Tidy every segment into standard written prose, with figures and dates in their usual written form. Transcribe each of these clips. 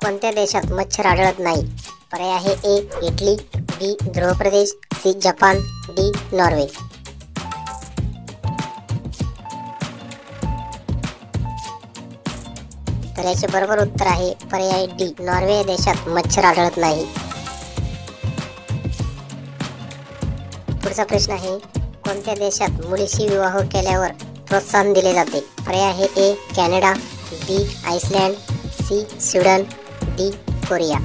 कोणत्या देशात मच्छर आढळत नाही? पर्याय आहे ए इटली, बी ध्रुव प्रदेश, सी जपान, डी नॉर्वे. तर याचे बरोबर उत्तर आहे पर्याय डी नॉर्वे या देशात मच्छर आढळत नाही. पुढचा प्रश्न आहे कोणत्या देशात मुलीशी विवाह केल्यावर प्रोत्साहन दिले जाते? पर्याय आहे A Canada, B Iceland, C Sweden, D Korea.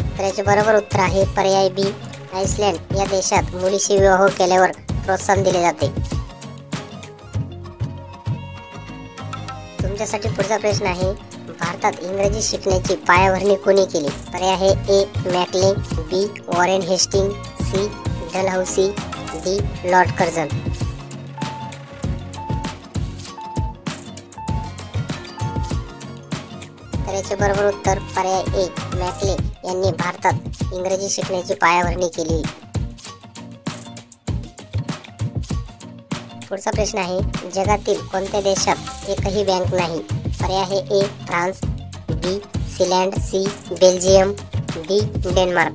तर याचे बरोबर उत्तर आहे पर्याय बी आइसलँड या देशात मुलीशी विवाह केल्यावर प्रोत्साहन दिले जाते. तुमच्यासाठी पुढचा प्रश्न आहे भारतात इंग्रजी शिकण्याची पायाभरणी कोणी केली? पर्याय आहे A Macaulay, B Warren Hastings, C Dalhousie, D Lord Curzon. तर याचे बरोबर उत्तर पर्याय ए मॅकले यांनी भारतात इंग्रजी शिकण्याची पायाभरणी केली. पुढचा प्रश्न आहे जगातील कोणत्या देशात एकही बँक नाही? पर्याय आहे A France, B Finland, C Belgium, D Denmark.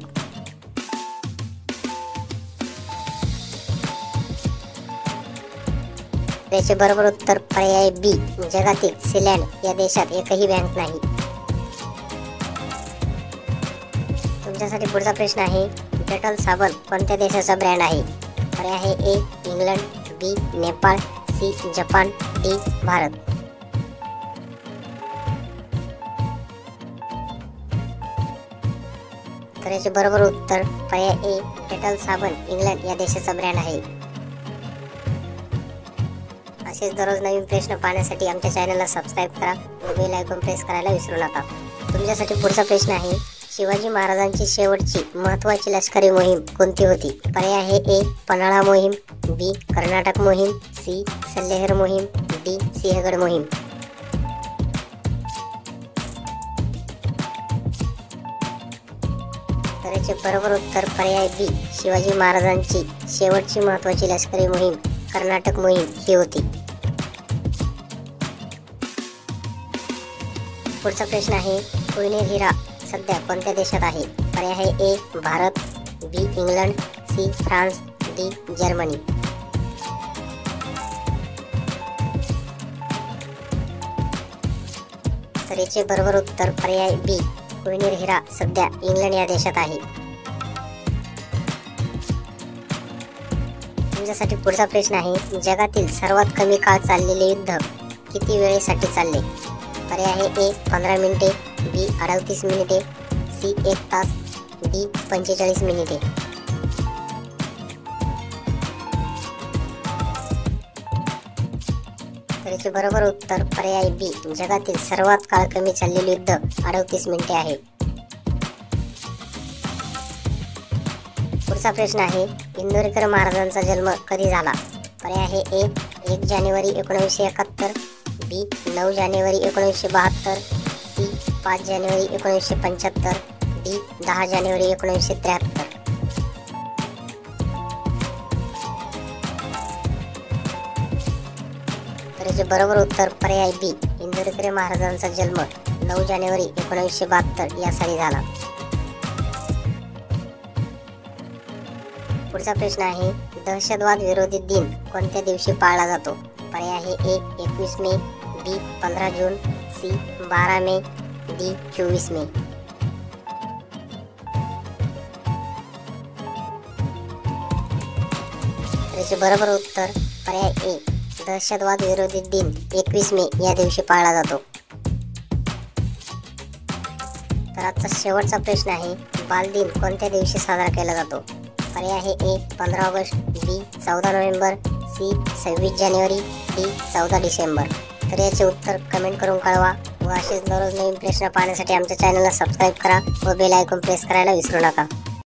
याचे बरोबर उत्तर पर्याय बी जगातील फिनलँड या देशात एकही बँक नाही. तुमच्यासाठी पुढचा प्रश्न आहे डेटॉल साबण कोणत्या देशाचा ब्रँड आहे? पर्याय आहे A England, B Nepal, C Japan, D Bharat. तर याचे बरोबर उत्तर पर्याय ए डेटॉल साबण इंग्लंड या देशाचा ब्रँड आहे. असेच दररोज नवीन प्रश्न पाहण्यासाठी आमच्या चॅनलला सबस्क्राईब करा व बेल आयकॉन प्रेस करायला विसरू नका. तुमच्यासाठी पुढचा प्रश्न आहे शिवाजी महाराजांची शेवटची महत्त्वाची लष्करी मोहीम कोणती होती? पर्याय आहे ए पन्हाळा मोहीम, बी कर्नाटक मोहीम, सी सल्लेहर मोहीम, डी सिंहगड मोहीम. तर याचे बरोबर उत्तर पर्याय बी शिवाजी महाराजांची शेवटची महत्त्वाची लष्करी मोहीम कर्नाटक मोहीम ही होती. पुढचा प्रश्न आहे कोहिनूर हिरा सध्या कोणत्या देशात आहे? पर्याय आहे A Bharat, B England, C France, D Germany. तर याचे बरोबर उत्तर पर्याय बी कोहिनूर हिरा सध्या इंग्लंड या देशात आहे. तुमच्यासाठी पुढचा प्रश्न आहे जगातील सर्वात कमी काळ चाललेले युद्ध किती वेळेसाठी चालले? पर्याय आहे ए 15 मिनिटे, बी 38 मिनिटे, सी 1 तास, डी 45 मिनिटे. तर याचे बरोबर उत्तर पर्याय बी जगातील सर्वात काळ कमी चाललेले युद्ध 38 मिनिटे आहे. पुढचा प्रश्न आहे इंदोरीकर महाराजांचा जन्म कधी झाला? पर्याय आहे ए 1 जानेवारी 1971, बी 9 जानेवारी 1972, सी 5 जानेवारी 1975, डी 10 जानेवारी 1973. तर याचे बरोबर उत्तर पर्याय बी इंदोरीकर महाराजांचा जन्म 9 जानेवारी 1972 या साली झाला. पुढचा प्रश्न आहे दहशतवाद विरोधी दिन कोणत्या दिवशी पाळला जातो? पर्याय आहे ए 21 मे, बी 15 जून, सी 12 मे, डी 24 मे. याचे बरोबर उत्तर पर्याय ए दहशतवाद विरोधी दिन 21 मे या दिवशी पाळला जातो. तर आजचा शेवटचा प्रश्न आहे बालदिन कोणत्या दिवशी साजरा केला जातो? पर्याय आहे ए 15 ऑगस्ट, बी 14 नोव्हेंबर, सी 26 जानेवारी, डी 14 डिसेंबर. तर याचे उत्तर कमेंट करून कळवा व असेच दररोज नवीन प्रश्न पाहण्यासाठी आमच्या चॅनलला सबस्क्राईब करा व बेल आयकॉन प्रेस करायला विसरू नका.